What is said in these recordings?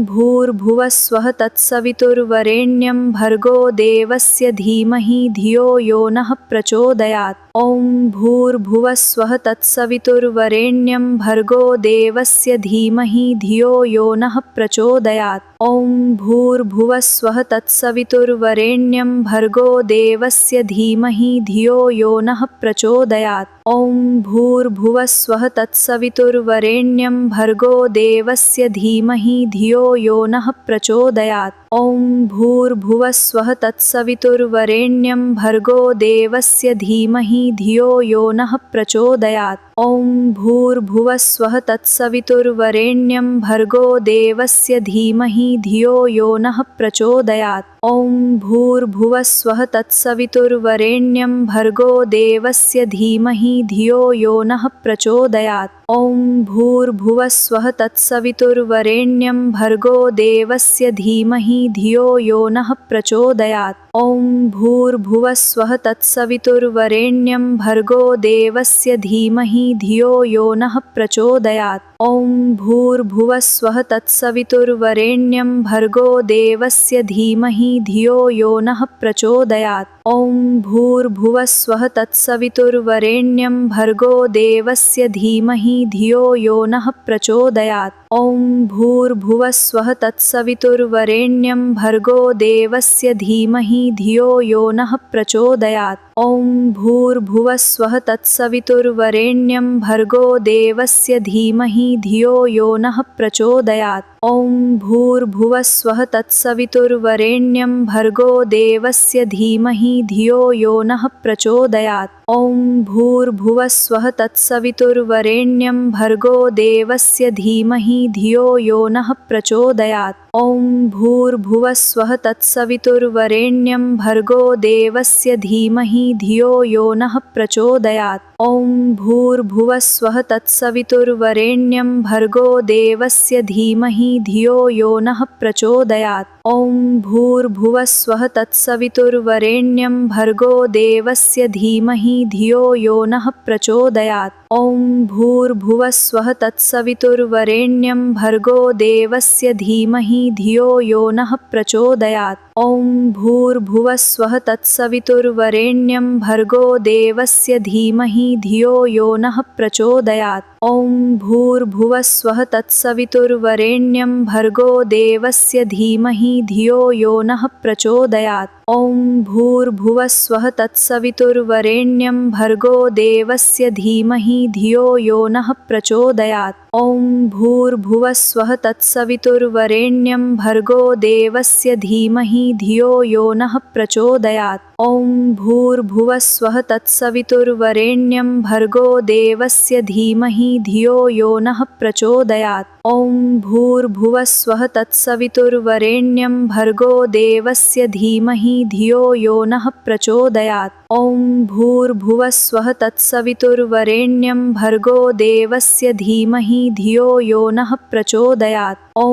भूर्भुवस्वः तत्सवितुर्वरेण्यं भर्गो देवस्य धीमहि धियो यो नः प्रचोदयात्। ॐ भूर्भुवस्वः तत्सवितुर्वरेण्यं भर्गो देवस्य धीमहि धियो यो नः प्रचोदयात्। ॐ भूर्भुवस्वः तत्सवितुर्वरेण्यं भर्गो देवस्य धीमहि धियो यो नः प्रचोदयात्। ॐ भूर्भुवस्वः तत्सवितुर्वरेण्यं भर्गो देवस्य धीमहि धियो यो नः प्रचोदयात्। ॐ भूर्भुवस्वः तत्सवितुर्वरेण्यं भर्गो देवस्य धीमहि धियो यो नः प्रचोदयात्। ॐ भूर्भुवस्वः तत्सवितुर्वरेण्यं भर्गो देवस्य धीमहि धियो यो नः प्रचोदयात्। ॐ भूर्भुवस्वः तत्सवितुर्वरेण्यं भर्गो देवस्य धीमहि धियो यो नः प्रचोदयात्। ॐ भूर्भुवस्वः तत्सवितुर्वरेण्यं भर्गो देवस्य धीमहि धियो यो नः प्रचोदयात्। ॐ भूर्भुवस्वः तत्सवितुर्वरेण्यं भर्गो देवस्य धीमहि धियो यो नः प्रचोदयात्। ॐ भूर्भुवस्वः तत्सवितुर्वरेण्यं भर्गो देवस्य धीमहि धियो यो नः प्रचोदयात्। ॐ भूर्भुवस्वः तत्सवितुर्वरेण्यं भर्गो देवस्य धीमहि धियो यो नः प्रचोदयात्। ॐ भूर्भुवस्वः तत्सवितुर्वरेण्यं भर्गो देवस्य धीमहि धियो यो नः प्रचोदयात्। ॐ भूर्भुवस्वः तत्सवितुर्वरेण्यं भर्गो देवस्य धीमहि धियो यो नः प्रचोदयात्। ॐ भूर्भुवस्वः तत्सवितुर्वरेण्यं भर्गो देवस्य धीमहि धियो यो नः प्रचोदयात्। ॐ भूर्भुवस्वः तत्सवितुर्वरेण्यं भर्गो देवस्य धीमहि धियो यो नः प्रचोदयात्। ॐ भूर्भुवस्वः तत्सवितुर्वरेण्यं भर्गो देवस्य धीमहि धियो यो नः प्रचोदयात्। ॐ भूर्भुवस्वः तत्सवितुर्वरेण्यं भर्गो देवस्य धीमहि धियो यो नः प्रचोदयात्। ॐ भूर्भुवस्वः तत्सवितुर्वरेण्यं भर्गो देवस्य धीमहि धियो यो नः प्रचोदयात्। ॐ भूर्भुवस्वः तत्सवितुर्वरेण्यं भर्गो देवस्य धीमहि धियो यो नः प्रचोदयात्। ॐ भूर्भुवस्वः तत्सवितुर्वरेण्यं भर्गो देवस्य धीमहि धियो यो नः प्रचोदयात्। ॐ भूर्भुवस्वः तत्सवितुर्वरेण्यं भर्गो देवस्य धीमहि धियो यो नः प्रचोदयात्। ॐ भूर्भुवस्वः तत्सवितुर्वरेण्यं भर्गो देवस्य धीमहि धियो यो नः प्रचोदयात्। ॐ भूर्भुवस्वः तत्सवितुर्वरेण्यं भर्गो देवस्य धीमहि धियो यो नः प्रचोदयात्। ॐ भूर्भुवस्वः तत्सवितुर्वरेण्यं भर्गो देवस्य धीमहि धियो यो नः प्रचोदयात्। ॐ भूर्भुवस्वः तत्सवितुर्वरेण्यं भर्गो देवस्य धीमहि धियो यो नः प्रचोदयात्। ॐ भूर्भुवस्वः तत्सवितुर्वरेण्यं भर्गो देवस्य धीमहि धियो यो नः प्रचोदयात्। ॐ भूर्भुवस्वः तत्सवितुर्वरेण्यं भर्गो देवस्य धीमहि धियो यो नः प्रचोदयात्। ॐ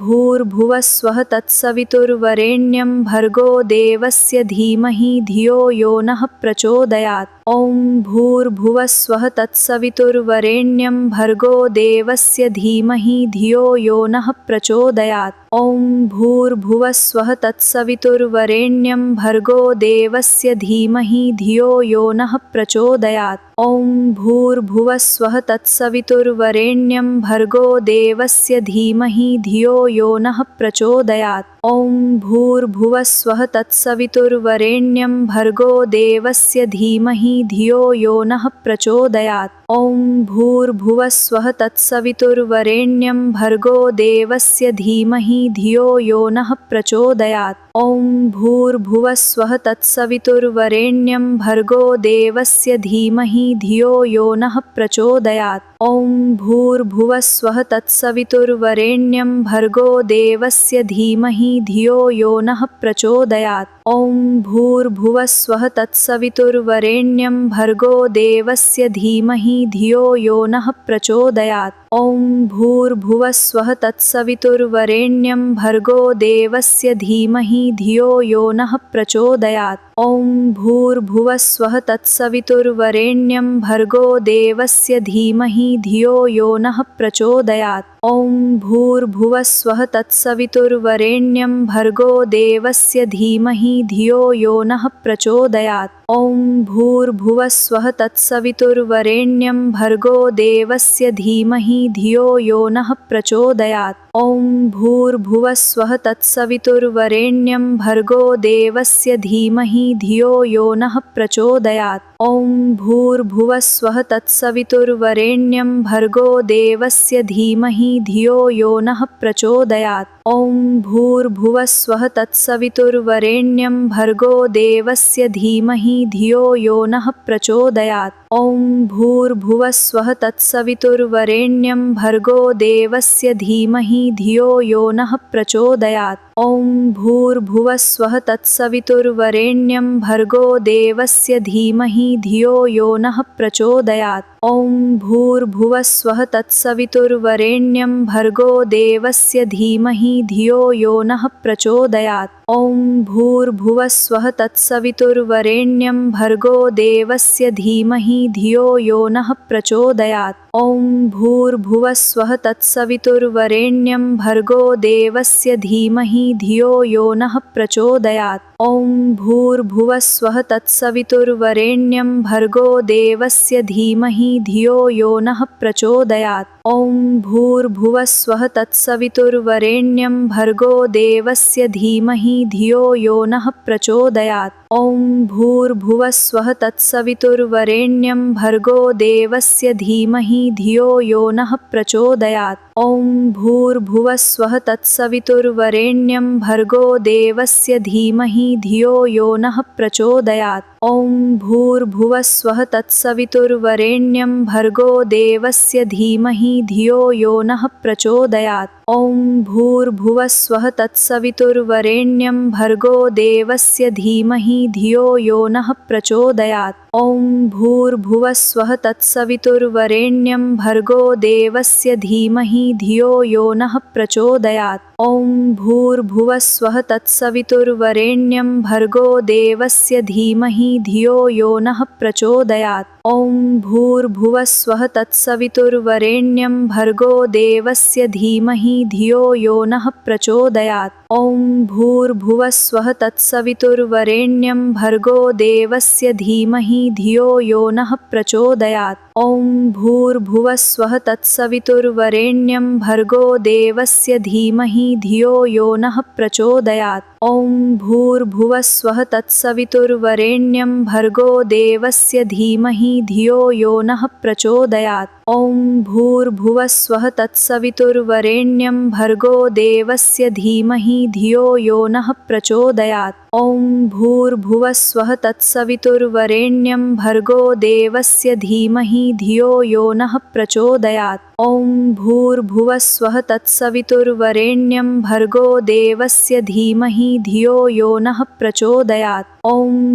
भूर्भुवस्वः तत्सवितुर्वरेण्यं भर्गो देवस्य धीमहि धियो यो नः प्रचोदयात्। ॐ भूर्भुवस्वः तत्सवितुर्वरेण्यं भर्गो देवस्य धीमहि धियो यो नः प्रचोदयात्। ॐ भूर्भुवस्वः तत्सवितुर्वरेण्यं भर्गो देवस्य धीमहि धियो यो नः प्रचोदयात्। ॐ भूर्भुवस्वः तत्सवितुर्वरेण्यं भर्गो देवस्य धीमहि धियो यो नः प्रचोदयात्। ॐ भूर्भुवस्वः तत्सवितुर्वरेण्यं भर्गो देवस्य धीमहि धियो यो नः प्रचोदयात्। ॐ भूर्भुवस्वः तत्सवितुर्वरेण्यं भर्गो देवस्य धीमहि धियो यो नः प्रचोदयात्। ॐ भूर्भुवस्वः तत्सवितुर्वरेण्यं भर्गो देवस्य धीमहि धियो यो नः प्रचोदयात्। ॐ भूर्भुवस्वः तत्सवितुर्वरेण्यं भर्गो देवस्य धीमहि धियो यो नः प्रचोदयात्। ॐ भूर्भुवस्वः तत्सवितुर्वरेण्यं भर्गो देवस्य धीमहि धियो यो नः प्रचोदयात्। ॐ भूर्भुवस्वः तत्सवितुर्वरेण्यं भर्गो देवस्य धीमहि धियो यो नः प्रचोदयात्। ॐ भूर्भुवस्वः तत्सवितुर्वरेण्यं भर्गो देवस्य धीमहि धियो यो नः प्रचोदयात्। ॐ भूर्भुवस्वः तत्सवितुर्वरेण्यं भर्गो देवस्य धीमहि धियो यो नः प्रचोदयात्। ॐ भूर्भुवस्वः तत्सवितुर्वरेण्यं भर्गो देवस्य धीमहि धियो यो नः प्रचोदयात्। ॐ भूर्भुवस्वः तत्सवितुर्वरेण्यं भर्गो देवस्य धीमहि धियो यो नः प्रचोदयात्। ॐ भूर्भुवस्वः तत्सवितुर्वरेण्यं भर्गो देवस्य धीमहि धियो यो नः प्रचोदयात्। ॐ भूर्भुवस्वः तत्सवितुर्वरेण्यं भर्गो देवस्य धीमहि धियो यो नः प्रचोदयात्। ॐ भूर्भुवस्वः तत्सवितुर्वरेण्यं भर्गो देवस्य धीमहि धियो यो नः प्रचोदयात्। ॐ भूर्भुवस्वः तत्सवितुर्वरेण्यं भर्गो देवस्य धीमहि धियो यो नः प्रचोदयात्। ॐ भूर्भुवस्वः तत्सवितुर्वरेण्यं भर्गो देवस्य धीमहि धियो यो नः प्रचोदयात्। ॐ भूर्भुवस्वः तत्सवितुर्वरेण्यं भर्गो देवस्य धीमहि धियो यो नः प्रचोदयात्। ॐ भूर्भुवस्वः तत्सवितुर्वरेण्यं भर्गो देवस्य धीमहि धियो यो नः प्रचोदयात्। ॐ भूर्भुवस्वः तत्सवितुर्वरेण्यं भर्गो देवस्य धीमहि धियो यो नः प्रचोदयात्। ॐ भूर्भुवस्वः तत्सवितुर्वरेण्यं भर्गो देवस्य धीमहि धियो यो नः प्रचोदयात्। ॐ भूर्भुवस्वः तत्सवितुर्वरेण्यं भर्गो देवस्य धीमहि धियो यो नः प्रचोदयात्। ॐ भूर्भुवस्वः तत्सवितुर्वरेण्यं भर्गो देवस्य धीमहि धियो यो नः प्रचोदयात्। ॐ भूर्भुवस्वः तत्सवितुर्वरेण्यं भर्गो देवस्य धीमहि धियो यो नः प्रचोदयात्। ॐ भूर्भुवस्वः तत्सवितुर्वरेण्यं भर्गो देवस्य धीमहि धियो यो नः प्रचोदयात्। ॐ भूर्भुवस्वः तत्सवितुर्वरेण्यं भर्गो देवस्य धीमहि धियो यो नः प्रचोदयात्। ॐ भूर्भुवस्वः तत्सवितुर्वरेण्यं भर्गो देवस्य धीमहि धियो यो नः प्रचोदयात्। ॐ भूर्भुवस्वः तत्सवितुर्वरेण्यं भर्गो देवस्य धीमहि धियो यो नः प्रचोदयात्। ॐ भूर्भुवस्वः तत्सवितुर्वरेण्यं भर्गो देवस्य धीमहि धियो यो नः प्रचोदयात्। ॐ भूर्भुवस्वः तत्सवितुर्वरेण्यं भर्गो देवस्य धीमहि धियो यो नः प्रचोदयात्। ॐ भूर्भुवस्वः तत्सवितुर्वरेण्यं भर्गो देवस्य धीमहि धियो यो नः प्रचोदयात्। ॐ भूर्भुवस्वः तत्सवितुर्वरेण्यं भर्गो देवस्य धीमहि धियो यो नः प्रचोदयात्। ॐ भूर्भुवस्वः तत्सवितुर्वरेण्यं भर्गो देवस्य धीमहि धियो यो नः प्रचोदयात्। ॐ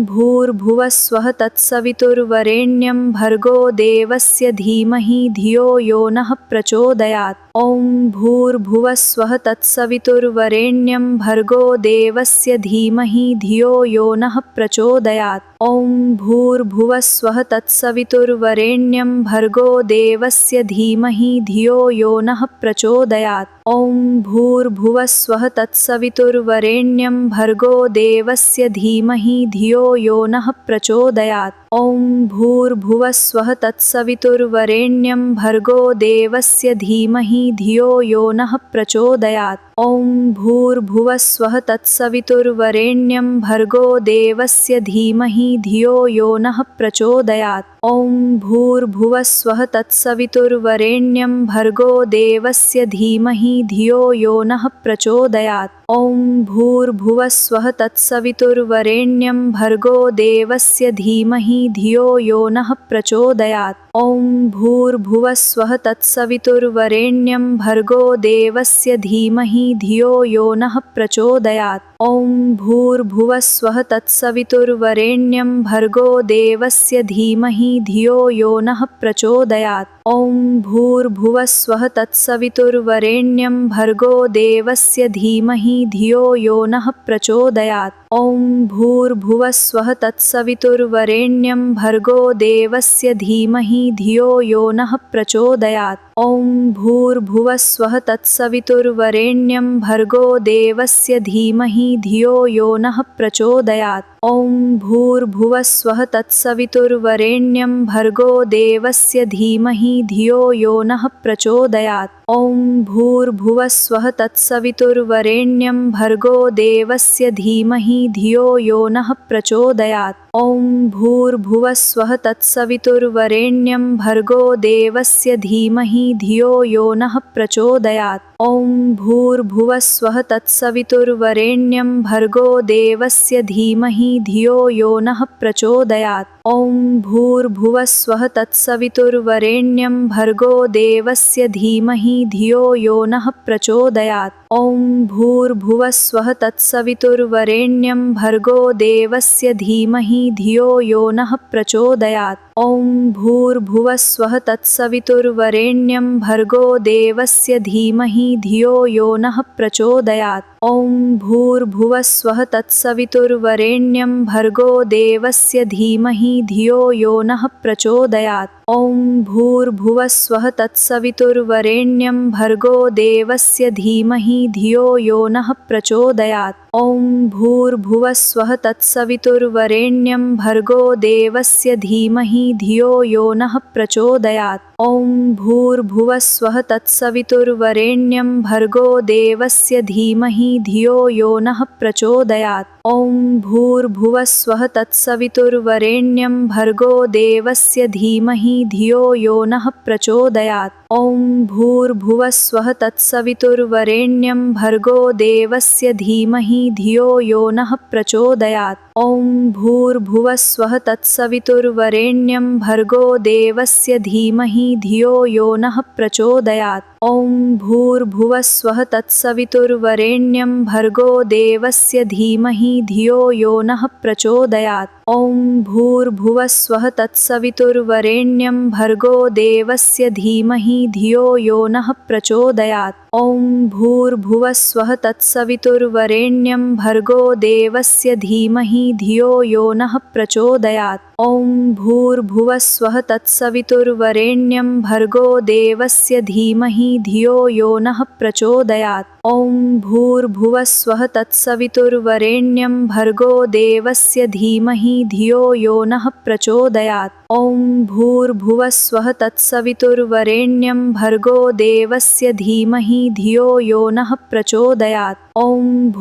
भूर्भुवस्वः तत्सवितुर्वरेण्यं भर्गो देवस्य धीमहि धियो यो नः प्रचोदयात्। ॐ भूर्भुवस्वः तत्सवितुर्वरेण्यं भर्गो देवस्य धीमहि धियो यो नः प्रचोदयात्। ॐ भूर्भुवस्वः तत्सवितुर्वरेण्यं भर्गो देवस्य धीमहि धियो यो नः प्रचोदयात्। ॐ भूर्भुवस्वः तत्सवितुर्वरेण्यं भर्गो देवस्य धीमहि धियो यो नः प्रचोदयात्। ॐ भूर्भुवस्वः तत्सवितुर्वरेण्यं भर्गो देवस्य धीमहि धियो यो नः प्रचोदयात्। ॐ भूर्भुवस्वः तत्सवितुर्वरेण्यं भर्गो देवस्य धीमहि धियो यो नः प्रचोदयात्। ॐ भूर्भुवस्वः तत्सवितुर्वरेण्यं भर्गो देवस्य धीमहि धियो यो नः प्रचोदयात्। ॐ भूर्भुवस्वः तत्सवितुर्वरेण्यं भर्गो देवस्य धीमहि धियो यो नः प्रचोदयात्। ॐ भूर्भुवस्वः तत्सवितुर्वरेण्यं भर्गो देवस्य धीमहि धियो यो नः प्रचोदयात्। ॐ भूर्भुवस्वः तत्सवितुर्वरेण्यं भर्गो देवस्य धीमहि धियो यो नः प्रचोदयात्। ॐ भूर्भुवस्वः तत्सवितुर्वरेण्यं भर्गो देवस्य धीमहि धियो यो नः प्रचोदयात्। ॐ भूर्भुवस्वः तत्सवितुर्वरेण्यं भर्गो देवस्य धीमहि धियो यो नः प्रचोदयात्। ॐ भूर्भुवस्वः तत्सवितुर्वरेण्यं भर्गो देवस्य धीमहि धियो यो नः प्रचोदयात्। ॐ भूर्भुवस्वः तत्सवितुर्वरेण्यं भर्गो देवस्य धीमहि धियो यो नः प्रचोदयात्। ॐ भूर्भुवस्वः तत्सवितुर्वरेण्यं भर्गो देवस्य धीमहि धियो यो नः प्रचोदयात्। ॐ भूर्भुवस्वः तत्सवितुर्वरेण्यं भर्गो देवस्य धीमहि धियो यो नः प्रचोदयात्। ॐ भूर्भुवस्वः तत्सवितुर्वरेण्यं भर्गो देवस्य धीमहि धियो यो नः प्रचोदयात्। ॐ भूर्भुवस्वः तत्सवितुर्वरेण्यं भर्गो देवस्य धीमहि धियो यो नः प्रचोदयात्। ॐ भूर्भुवस्वः तत्सवितुर्वरेण्यं भर्गो देवस्य धीमहि धियो यो नः प्रचोदयात्। ॐ भूर्भुवस्वः तत्सवितुर्वरेण्यं भर्गो देवस्य धीमहि धियो यो नः प्रचोदयात्। ॐ भूर्भुवस्वः तत्सवितुर्वरेण्यं भर्गो देवस्य धीमहि धियो यो नः प्रचोदयात्। ॐ भूर्भुवस्वः तत्सवितुर्वरेण्यं भर्गो देवस्य धीमहि धियो यो नः प्रचोदयात्। ॐ भूर्भुवस्वः तत्सवितुर्वरेण्यं भर्गो देवस्य धीमहि धियो यो नः प्रचोदयात्। ॐ भूर्भुवस्वः तत्सवितुर्वरेण्यं भर्गो देवस्य धीमहि धियो यो नः प्रचोदयात्। ॐ भूर्भुवस्वः तत्सवितुर्वरेण्यं भर्गो देवस्य धीमहि धियो यो नः प्रचोदयात्। ॐ भूर्भुवस्वः तत्सवितुर्वरेण्यं भर्गो देवस्य धीमहि धियो यो नः प्रचोदयात्। ॐ भूर्भुवस्वः तत्सवितुर्वरेण्यं भर्गो देवस्य धीमहि धियो यो नः प्रचोदयात्। ॐ भूर्भुवस्वः तत्सवितुर्वरेण्यं भर्गो देवस्य धीमहि धियो यो नः प्रचोदयात्। ॐ भूर्भुवस्वः तत्सवितुर्वरेण्यं भर्गो देवस्य धीमहि धियो यो नः प्रचोदयात्। ॐ भूर्भुवस्वः तत्सवितुर्वरेण्यं भर्गो देवस्य धीमहि धियो यो नः प्रचोदयात्। ॐ भूर्भुवस्वः तत्सवितुर्वरेण्यं भर्गो देवस्य धीमहि धियो यो नः प्रचोदयात्। ॐ भूर्भुवस्वः तत्सवितुर्वरेण्यं भर्गो देवस्य धीमहि धियो यो नः प्रचोदयात्। ॐ भूर्भुवस्वः तत्सवितुर्वरेण्यं भर्गो देवस्य धीमहि धियो यो नः प्रचोदयात्। ॐ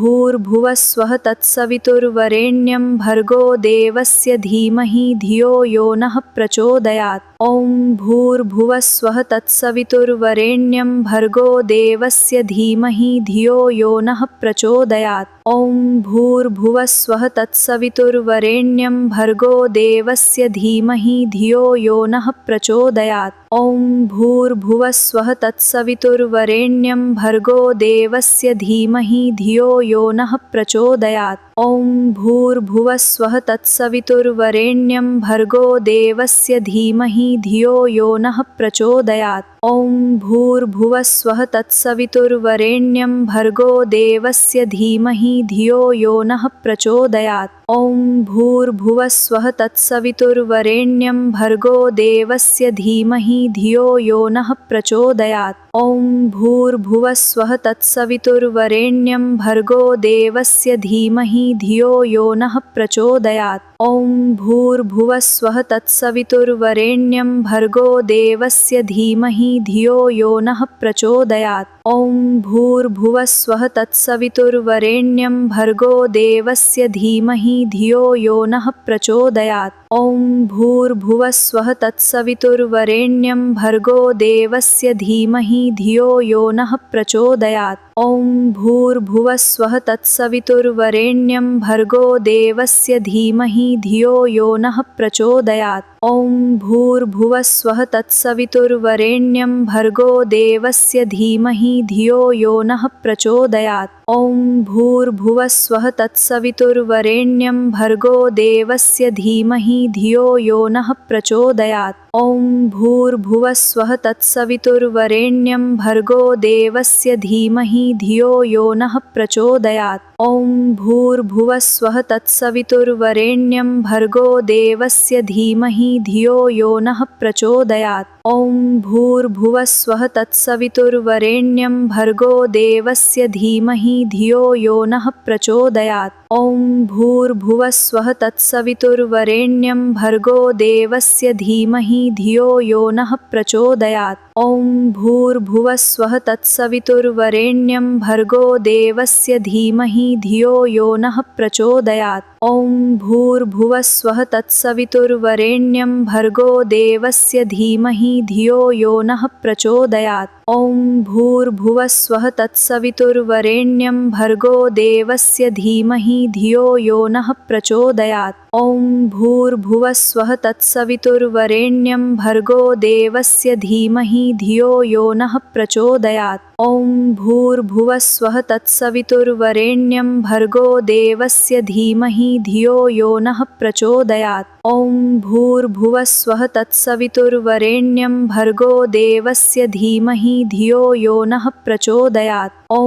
भूर्भुवस्वः तत्सवितुर्वरेण्यं भर्गो देवस्य धीमहि धियो यो नः प्रचोदयात्। ॐ भूर्भुवस्वः तत्सवितुर्वरेण्यं भर्गो देवस्य धीमहि धियो यो नः प्रचोदयात्। ॐ भूर्भुवस्वः तत्सवितुर्वरेण्यं भर्गो देवस्य धीमहि धियो यो नः प्रचोदयात्। ॐ भूर्भुवस्वः तत्सवितुर्वरेण्यं भर्गो देवस्य धीमहि धियो यो नः प्रचोदयात्। ॐ भूर्भुवस्वः तत्सवितुर्वरेण्यं भर्गो देवस्य धीमहि धियो यो नः प्रचोदयात्। ॐ भूर्भुवस्वः तत्सवितुर्वरेण्यं भर्गो देवस्य धीमहि धियो यो नः प्रचोदयात्। ॐ भूर्भुवस्वः तत्सवितुर्वरेण्यं भर्गो देवस्य धीमहि धियो यो नः प्रचोदयात्। ॐ भूर्भुवस्वः तत्सवितुर्वरेण्यं भर्गो देवस्य धीमहि धियो यो नः प्रचोदयात्। ॐ भूर्भुवस्वः तत्सवितुर्वरेण्यं भर्गो देवस्य धीमहि धियो यो नः प्रचोदयात्। ॐ भूर्भुवः स्वः तत्सवितुर्वरेण्यं भर्गो देवस्य धीमहि धियो यो नः प्रचोदयात्। ॐ भूर्भुवः स्वः तत्सवितुर्वरेण्यं भर्गो देवस्य धीमहि धियो यो नः प्रचोदयात्। ॐ भूर्भुवः स्वः तत्सवितुर्वरेण्यं भर्गो देवस्य धीमहि धियो यो नः प्रचोदयात्। ॐ भूर्भुवः स्वः तत्सवितुर्वरेण्यं भर्गो देवस्य धीमहि धियो यो नः प्रचोदयात्। ॐ भूर्भुवः स्वः तत्सवितुर्वरेण्यं भर्गो देवस्य धीमहि धियो यो नः प्रचोदयात्। ॐ भूर्भुवः स्वः तत्सवितुर्वरेण्यं भर्गो देवस्य धीमहि धियो यो नः प्रचोदयात्। ॐ भूर्भुवः स्वः तत्सवितुर्वरेण्यं भर्गो देवस्य धीमहि धियो यो नः प्रचोदयात्। ॐ भूर्भुवः स्वः तत्सवितुर्वरेण्यं भर्गो देवस्य धीमहि धियो यो नः प्रचोदयात्। ॐ भूर्भुवः स्वः तत्सवितुर्वरेण्यं भर्गो देवस्य धीमहि धियो यो नः प्रचोदयात्। ॐ भूर्भुवः स्वः तत्सवितुर्वरेण्यं भर्गो देवस्य धीमहि धियो यो नः प्रचोदयात्। ॐ भूर्भुवः स्वः तत्सवितुर्वरेण्यं भर्गो देवस्य धीमहि धियो यो नः प्रचोदयात्। ॐ भूर्भुवः स्वः तत्सवितुर्वरेण्यं भर्गो देवस्य धीमहि धियो यो नः प्रचोदयात्। ॐ भूर्भुवः स्वः तत्सवितुर्वरेण्यं भर्गो देवस्य धीमहि धियो यो नः प्रचोदयात्। ॐ भूर्भुवः स्वः तत्सवितुर्वरेण्यं भर्गो देवस्य धीमहि धियो यो नः प्रचोदयात्। ॐ भूर्भुवः स्वः तत्सवितुर्वरेण्यं भर्गो देवस्य धीमहि धियो यो नः प्रचोदयात्। ॐ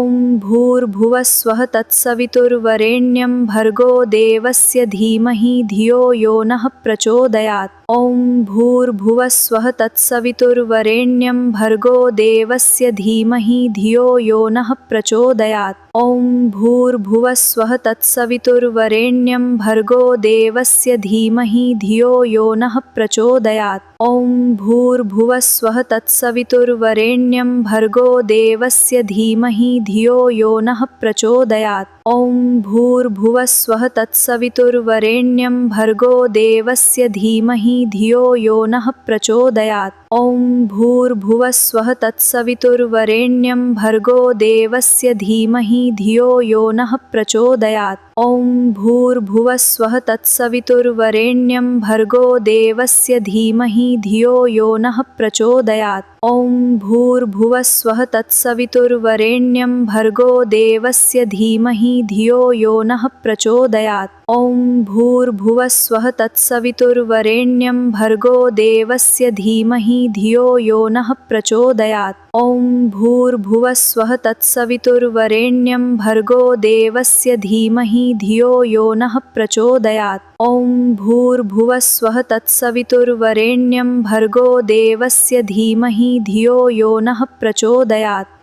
भूर्भुवः स्वः तत्सवितुर्वरेण्यं भर्गो देवस्य धीमहि धियो यो नः प्रचोदयात्। ॐ भूर्भुवः स्वः तत्सवितुर्वरेण्यं भर्गो देवस्य धीमहि धियो यो नः प्रचोदयात्। ॐ भूर्भुवः स्वः तत्सवितुर्वरेण्यं भर्गो देवस्य धीमहि धियो यो नः प्रचोदयात्। ॐ भूर्भुवः स्वः तत्सवितुर्वरेण्यं भर्गो देवस्य धीमहि धियो यो नः प्रचोदयात्। ॐ भूर्भुवः स्वः तत्सवितुर्वरेण्यं भर्गो देवस्य धीमहि धियो यो नः प्रचोदयात्। ॐ भूर्भुवः स्वः तत्सवितुर्वरेण्यं भर्गो देवस्य धीमहि धियो यो नः प्रचोदयात्। ॐ भूर्भुवः स्वः तत्सवितुर्वरेण्यं भर्गो देवस्य धीमहि धियो यो नः प्रचोदयात्। ॐ भूर्भुवः स्वः तत्सवितुर्वरेण्यं भर्गो देवस्य धीमहि धियो यो नः प्रचोदयात्। ॐ भूर्भुवः स्वः तत्सवितुर्वरेण्यं भर्गो देवस्य धीमहि धियो यो नः प्रचोदयात्। ॐ भूर्भुवः स्वः तत्सवितुर्वरेण्यं भर्गो देवस्य धीमहि धियो यो नः प्रचोदयात्। ॐ भूर्भुवः स्वः तत्सवितुर्वरेण्यं भर्गो देवस्य धीमहि धियो यो नः प्रचोदयात्। ॐ भूर्भुवः स्वः तत्सवितुर्वरेण्यं भर्गो देवस्य धीमहि धियो यो नः प्रचोदयात्।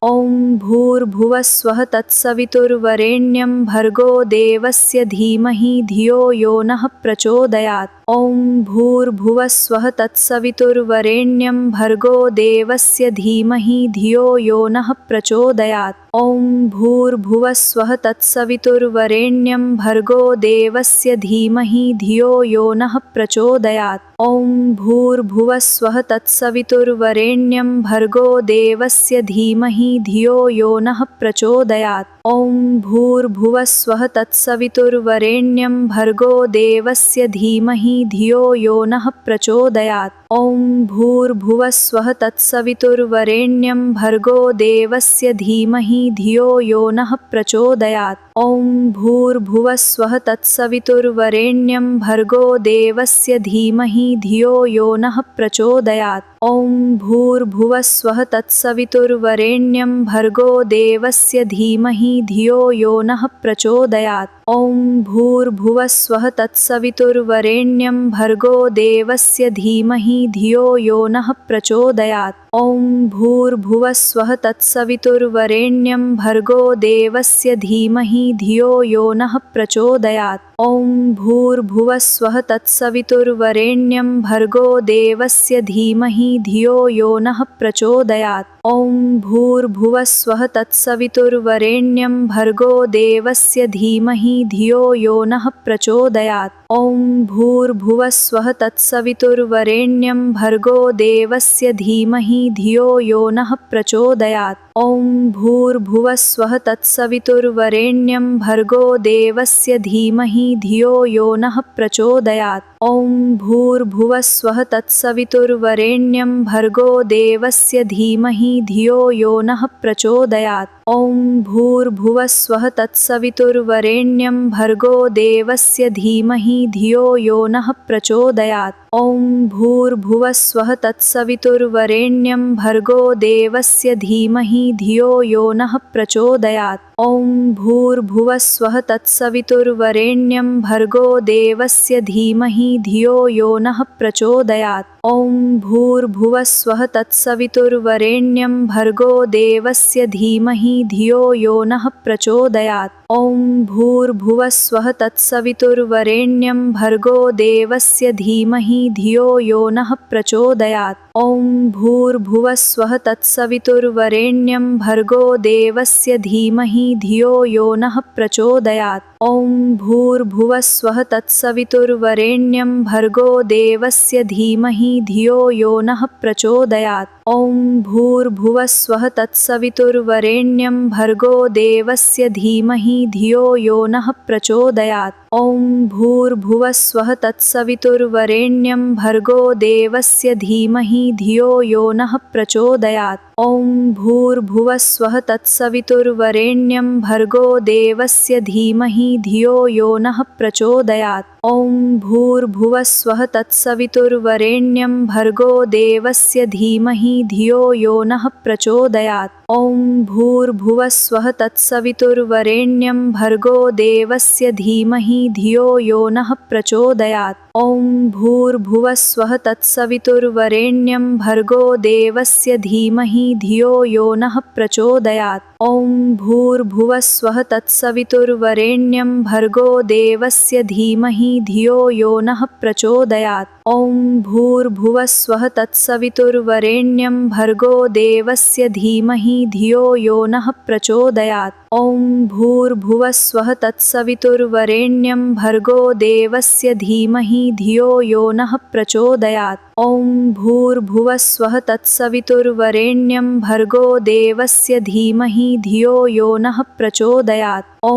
ॐ भूर्भुवः स्वः तत्सवितुर्वरेण्यं भर्गो देवस्य धीमहि धियो यो नः प्रचोदयात्। ॐ भूर्भुवः स्वः तत्सवितुर्वरेण्यं भर्गो देवस्य धीमहि धियो यो नः प्रचोदयात्। ॐ भूर्भुवः स्वः तत्सवितुर्वरेण्यं भर्गो देवस्य धीमहि धियो यो नः प्रचोदयात्। ॐ भूर्भुवः स्वः तत्सवितुर्वरेण्यं भर्गो देवस्य धीमहि धियो यो नः प्रचोदयात्। ॐ भूर्भुवः स्वः तत्सवितुर्वरेण्यं भर्गो देवस्य धीमहि धियो यो नः प्रचोदयात्। ॐ भूर्भुवः स्वः तत्सवितुर्वरेण्यं भर्गो देवस्य धीमहि धियो यो नः प्रचोदयात्। ॐ भूर्भुवः स्वः तत्सवितुर्वरेण्यं भर्गो देवस्य धीमहि धियो यो नः प्रचोदयात्। ॐ भूर्भुवः स्वः तत्सवितुर्वरेण्यं भर्गो देवस्य धीमहि धियो यो नः प्रचोदयात्। ॐ भूर्भुवः स्वः तत्सवितुर्वरेण्यं भर्गो देवस्य धीमहि धियो यो नः प्रचोदयात्। ॐ भूर्भुवः स्वः तत्सवितुर्वरेण्यं भर्गो देवस्य धीमहि धियो यो नः प्रचोदयात्। ॐ भूर्भुवः स्वः तत्सवितुर्वरेण्यं भर्गो देवस्य धीमहि धियो यो नः प्रचोदयात्। ॐ भूर्भुवः स्वः तत्सवितुर्वरेण्यं भर्गो देवस्य धीमहि धियो यो नः प्रचोदयात्। ॐ भूर्भुवः स्वः तत्सवितुर्वरेण्यं भर्गो देवस्य धीमहि धियो यो नः प्रचोदयात्। ॐ भूर्भुवः स्वः तत्सवितुर्वरेण्यं भर्गो देवस्य धीमहि धियो यो नः प्रचोदयात्। ॐ भूर्भुवः स्वः तत्सवितुर्वरेण्यं भर्गो देवस्य धीमहि धियो यो नः प्रचोदयात्। ॐ भूर्भुवः स्वः तत्सवितुर्वरेण्यं भर्गो देवस्य धीमहि धियो यो नः प्रचोदयात्। ॐ भूर्भुवः स्वः तत्सवितुर्वरेण्यं भर्गो देवस्य धीमहि धियो यो नः प्रचोदयात्। ॐ भूर्भुवः स्वः तत्सवितुर्वरेण्यं भर्गो देवस्य धीमहि धियो यो नः प्रचोदयात्। ॐ भूर्भुवः स्वः तत्सवितुर्वरेण्यं भर्गो देवस्य धीमहि धियो यो नः प्रचोदयात्। ॐ भूर्भुवः स्वः तत्सवितुर्वरेण्यं भर्गो देवस्य धीमहि धियो यो नः प्रचोदयात्। ॐ भूर्भुवः स्वः तत्सवितुर्वरेण्यं भर्गो देवस्य धीमहि धियो यो नः प्रचोदयात्। ॐ भूर्भुवः स्वः तत्सवितुर्वरेण्यं भर्गो देवस्य धीमहि धियो यो नः प्रचोदयात्। ॐ भूर्भुवः स्वः तत्सवितुर्वरेण्यं भर्गो देवस्य धीमहि धियो यो नः प्रचोदयात्। ॐ भूर्भुवः स्वः तत्सवितुर्वरेण्यं भर्गो देवस्य धीमहि धियो यो नः प्रचोदयात्। ॐ भूर्भुवः स्वः तत्सवितुर्वरेण्यं भर्गो देवस्य धीमहि धियो यो नः प्रचोदयात्। ॐ भूर्भुवः स्वः तत्सवितुर्वरेण्यं भर्गो देवस्य धीमहि धियो यो नः प्रचोदयात्। ॐ भूर्भुवः स्वः तत्सवितुर्वरेण्यं भर्गो देवस्य धीमहि धियो यो नः प्रचोदयात्। ॐ भूर्भुवः स्वः तत्सवितुर्वरेण्यं भर्गो देवस्य धीमहि धियो यो नः प्रचोदयात्। ॐ भूर्भुवः स्वः तत्सवितुर्वरेण्यं भर्गो देवस्य धीमहि धियो यो नः प्रचोदयात्। ॐ भूर्भुवः स्वः तत्सवितुर्वरेण्यं भर्गो देवस्य धीमहि धियो यो नः प्रचोदयात्। ॐ भूर्भुवः स्वः तत्सवितुर्वरेण्यं भर्गो देवस्य धीमहि धियो यो नः प्रचोदयात्। ॐ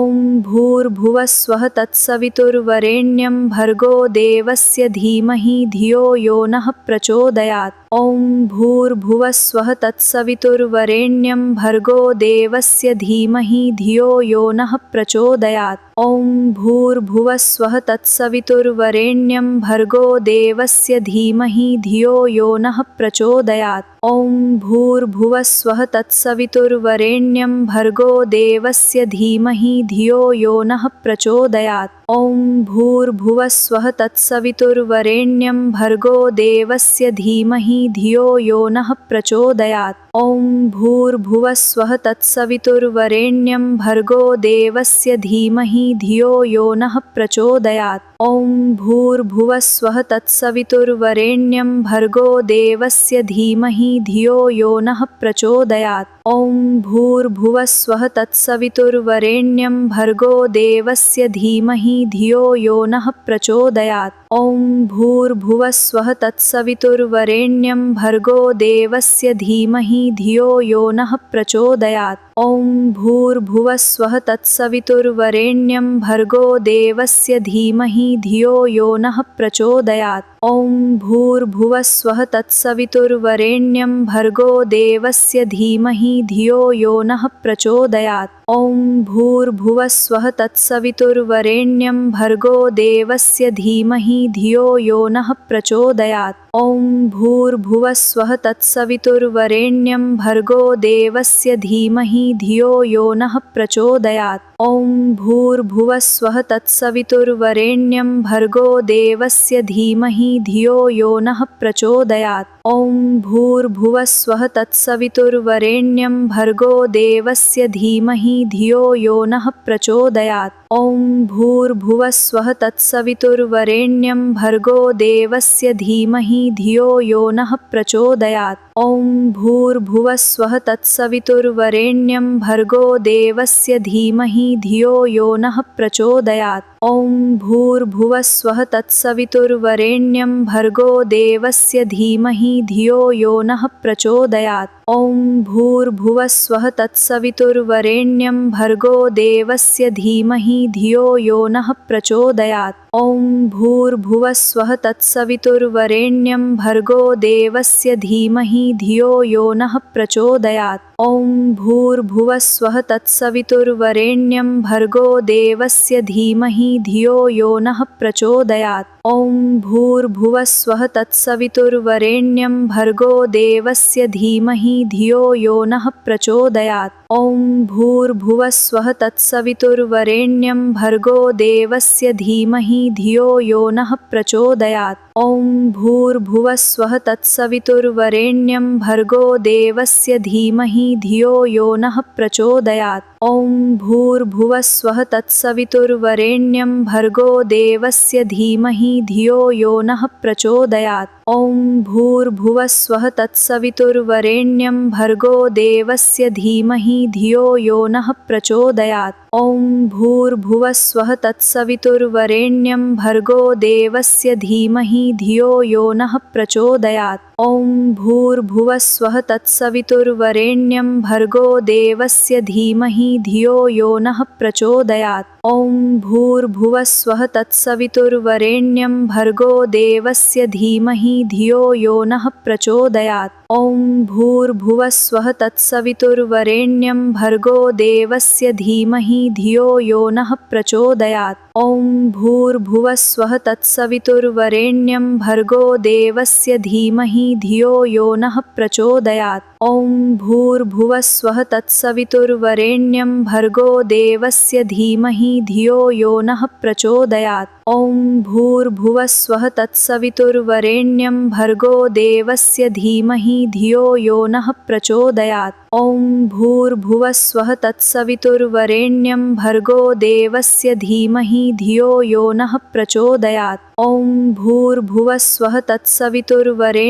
भूर्भुवः स्वः तत्सवितुर्वरेण्यं भर्गो देवस्य धीमहि धियो यो नः प्रचोदयात्। ॐ भूर्भुवः स्वः तत्सवितुर्वरेण्यं भर्गो देवस्य धीमहि धियो यो नः प्रचोदयात्। ॐ भूर्भुवः स्वः तत्सवितुर्वरेण्यं भर्गो देवस्य धीमहि धियो यो नः प्रचोदयात्। ॐ भूर्भुवः स्वः तत्सवितुर्वरेण्यं भर्गो देवस्य धीमहि धियो यो नः प्रचोदयात्। ॐ भूर्भुवः स्वः तत्सवितुर्वरेण्यं भर्गो देवस्य धीमहि धियो यो नः प्रचोदयात्। ॐ भूर्भुवः स्वः तत्सवितुर्वरेण्यं भर्गो देवस्य धीमहि धियो यो नः प्रचोदयात्। ॐ भूर्भुवः स्वः तत्सवितुर्वरेण्यं भर्गो देवस्य धीमहि धियो यो नः प्रचोदयात्। ॐ भूर्भुवः स्वः तत्सवितुर्वरेण्यं भर्गो देवस्य धीमहि धियो यो नः प्रचोदयात्। ॐ भूर्भुवः स्वः तत्सवितुर्वरेण्यं भर्गो देवस्य धीमहि धियो यो नः प्रचोदयात्। ॐ भूर्भुवः स्वः तत्सवितुर्वरेण्यं भर्गो देवस्य धीमहि धियो यो नः प्रचोदयात्। ॐ भूर्भुवस्वः तत्सवितुर्वरेण्यं भर्गो देवस्य धीमहि धियो यो नः प्रचोदयात्। ॐ भूर्भुवस्वः तत्सवितुर्वरेण्यं भर्गो देवस्य धीमहि धियो यो नः प्रचोदयात्। ॐ भूर्भुवस्वः तत्सवितुर्वरेण्यं भर्गो देवस्य धीमहि धियो यो नः प्रचोदयात्। ॐ भूर्भुवस्वः तत्सवितुर्वरेण्यं भर्गो देवस्य धीमहि धियो यो नः प्रचोदयात्। ॐ भूर्भुवस्वः तत्सवितुर्वरेण्यं भर्गो देवस्य धीमहि धियो यो नः प्रचोदयात्। ॐ भूर्भुवस्वः तत्सवितुर्वरेण्यं भर्गो देवस्य धीमहि धियो यो नः प्रचोदयात्। ॐ भूर्भुवस्वः तत्सवितुर्वरेण्यं भर्गो देवस्य धीमहि धियो यो नः प्रचोदयात्। ॐ भूर्भुवस्वः तत्सवितुर्वरेण्यं भर्गो देवस्य धीमहि धियो यो नः प्रचोदयात्। ॐ भूर्भुवस्वः तत्सवितुर्वरेण्यं भर्गो देवस्य धीमहि धियो यो नः प्रचोदयात्। ॐ भूर्भुवस्वः तत्सवितुर्वरेण्यं भर्गो देवस्य धीमहि धियो यो नः प्रचोदयात्। ॐ भूर्भुवस्वः तत्सवितुर्वरेण्यं भर्गो देवस्य धीमहि धियो यो नः प्रचोदयात्। ॐ भूर्भुवस्वः तत्सवितुर्वरेण्यं भर्गो देवस्य धीमहि धियो यो नः प्रचोदयात्। ॐ भूर्भुवस्वः तत्सवितुर्वरेण्यं भर्गो देवस्य धीमहि धियो यो नः प्रचोदयात्। ॐ भूर्भुवस्वः तत्सवितुर्वरेण्यं भर्गो देवस्य धीमहि धियो यो नः प्रचोदयात्। ॐ भूर्भुवस्वः तत्सवितुर्वरेण्यं भर्गो देवस्य धीमहि धियो यो नः प्रचोदयात्। ॐ भूर्भुवस्वः तत्सवितुर्वरेण्यं भर्गो देवस्य धीमहि धियो यो नः प्रचोदयात्। ॐ भूर्भुवस्वः तत्सवितुर्वरेण्यं भर्गो देवस्य धीमहि धियो यो नः प्रचोदयात्। ॐ भूर्भुवस्वः तत्सवितुर्वरेण्यं भर्गो देवस्य धीमहि धियो यो नः प्रचोदयात्। ॐ भूर्भुवस्वः तत्सवितुर्वरेण्यं भर्गो देवस्य धीमहि धियो यो नः प्रचोदयात्। ॐ भूर्भुवस्वः तत्सवितुर्वरेण्यं भर्गो देवस्य धीमहि धियो यो नः प्रचोदयात्। ॐ भूर्भुवस्वः तत्सवितुर्वरेण्यं भर्गो देवस्य धीमहि धियो यो नः प्रचोदयात्। ॐ भूर्भुवस्वः तत्सवितुर्वरेण्यं भर्गो देवस्य धीमहि धियो यो नः प्रचोदयात्। ॐ भूर्भुवस्वः तत्सवितुर्वरेण्यं भर्गो देवस्य धीमहि धियो यो नः प्रचोदयात्। ॐ भूर्भुवस्वः तत्सवितुर्वरेण्यं भर्गो देवस्य धीमहि धियो यो नः प्रचोदयात्। ॐ भूर्भुवस्वः तत्सवितुर्वरेण्यं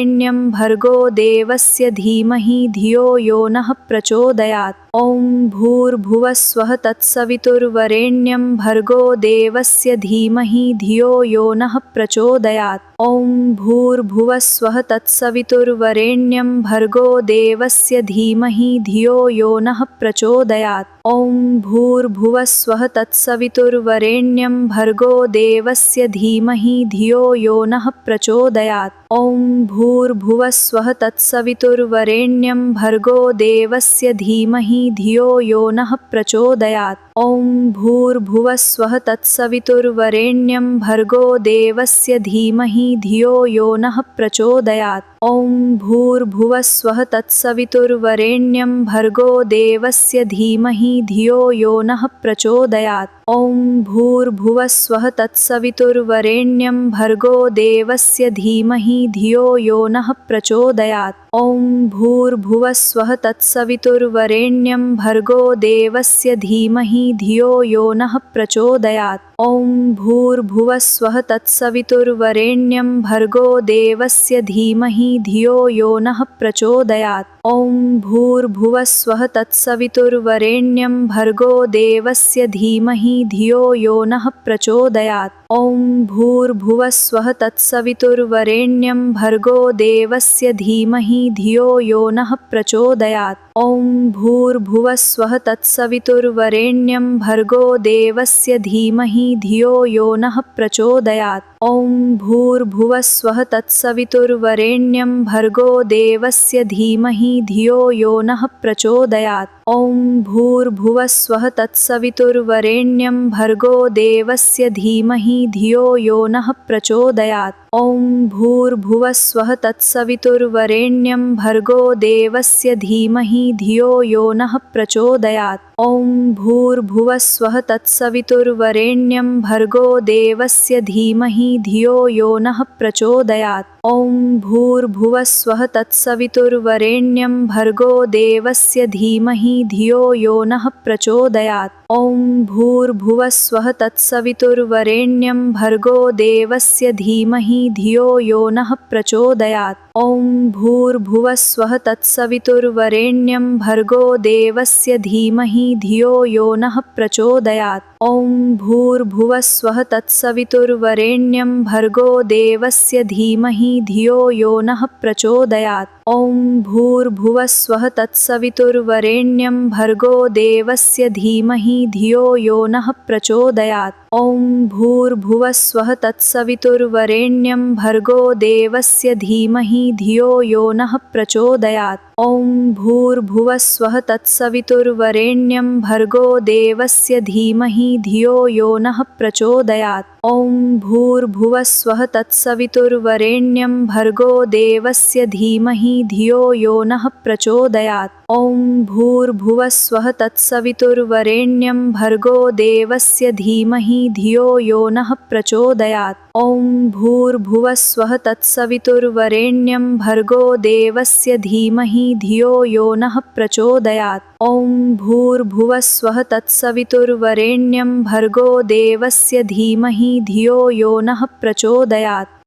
भर्गो देवस्य धीमहि धियो यो नः प्रचोदयात्। ॐ भूर्भुवस्वः तत्सवितुर्वरेण्यं भर्गो देवस्य धीमहि धियो यो नः प्रचोदयात्। ॐ भूर्भुवस्वः तत्सवितुर्वरेण्यं भर्गो देवस्य धीमहि धियो यो नः प्रचोदयात्। ॐ भूर्भुवस्वः तत्सवितुर्वरेण्यं भर्गो देवस्य धीमहि धियो यो नः प्रचोदयात्। ॐ भूर्भुवस्वः तत्सवितुर्वरेण्यं भर्गो देवस्य धीमहि धियो यो नः प्रचोदयात्। ॐ भूर्भुवस्वः तत्सवितुर्वरेण्यं भर्गो देवस्य धीमहि धियो यो नः प्रचोदयात्। ॐ भूर्भुवस्वः तत्सवितुर्वरेण्यं भर्गो देवस्य धीमहि धियो यो नः प्रचोदयात्। ॐ भूर्भुवस्वः तत्सवितुर्वरेण्यं भर्गो देवस्य धीमहि धियो यो नः प्रचोदयात्। ॐ भूर्भुवस्वः तत्सवितुर्वरेण्यं भर्गो देवस्य धीमहि धियो यो नः प्रचोदयात्। ॐ भूर्भुवस्वः तत्सवितुर्वरेण्यं भर्गो देवस्य धीमहि धियो यो नः प्रचोदयात्। ॐ भूर्भुवस्वः तत्सवितुर्वरेण्यं भर्गो देवस्य धीमहि धियो यो नः प्रचोदयात्। ॐ भूर्भुवस्वः तत्सवितुर्वरेण्यं भर्गो देवस्य धीमहि धियो यो नः प्रचोदयात्। ॐ भूर्भुवस्वः तत्सवितुर्वरेण्यं भर्गो देवस्य धीमहि धियो यो नः प्रचोदयात्। ॐ भूर्भुवस्वः तत्सवितुर्वरेण्यं भर्गो देवस्य धीमहि धियो यो नः प्रचोदयात्। ॐ भूर्भुवस्वः तत्सवितुर्वरेण्यं भर्गो देवस्य धीमहि धियो यो नः प्रचोदयात्। ॐ भूर्भुवस्वः तत्सवितुर्वरेण्यं भर्गो देवस्य धीमहि धियो यो नः प्रचोदयात्। ॐ भूर्भुवस्वः तत्सवितुर्वरेण्यं भर्गो देवस्य धीमहि धियो यो नः प्रचोदयात्। ॐ भूर्भुवस्वः तत्सवितुर्वरेण्यं भर्गो देवस्य धीमहि धियो यो नः प्रचोदयात्। ॐ भूर्भुवस्वः तत्सवितुर्वरेण्यं भर्गो देवस्य धीमहि धियो यो नः प्रचोदयात्। ॐ भूर्भुवस्वः तत्सवितुर्वरेण्यं भर्गो देवस्य धीमहि धियो यो नः प्रचोदयात्। ॐ भूर्भुवस्वः तत्सवितुर्वरेण्यं भर्गो देवस्य धीमहि धियो यो नः प्रचोदयात्। ॐ भूर्भुवस्वः तत्सवितुर्वरेण्यं भर्गो देवस्य धीमहि धियो यो नः प्रचोदयात्। ॐ भूर्भुवस्वः तत्सवितुर्वरेण्यं भर्गो देवस्य धीमहि धियो यो नः प्रचोदयात्। ॐ भूर्भुवस्वः तत्सवितुर्वरेण्यं भर्गो देवस्य धीमहि धियो यो नः प्रचोदयात्। ॐ भूर्भुवस्वः तत्सवितुर्वरेण्यं भर्गो देवस्य धीमहि धियो यो नः प्रचोदयात्। ॐ भूर्भुवस्वः तत्सवितुर्वरेण्यं भर्गो देवस्य धीमहि धियो यो नः प्रचोदयात्। ॐ भूर्भुवस्वः तत्सवितुर्वरेण्यं भर्गो देवस्य धीमहि धियो यो नः प्रचोदयात्। ॐ भूर्भुवस्वः तत्सवितुर्वरेण्यं भर्गो देवस्य धीमहि धियो यो नः प्रचोदयात्।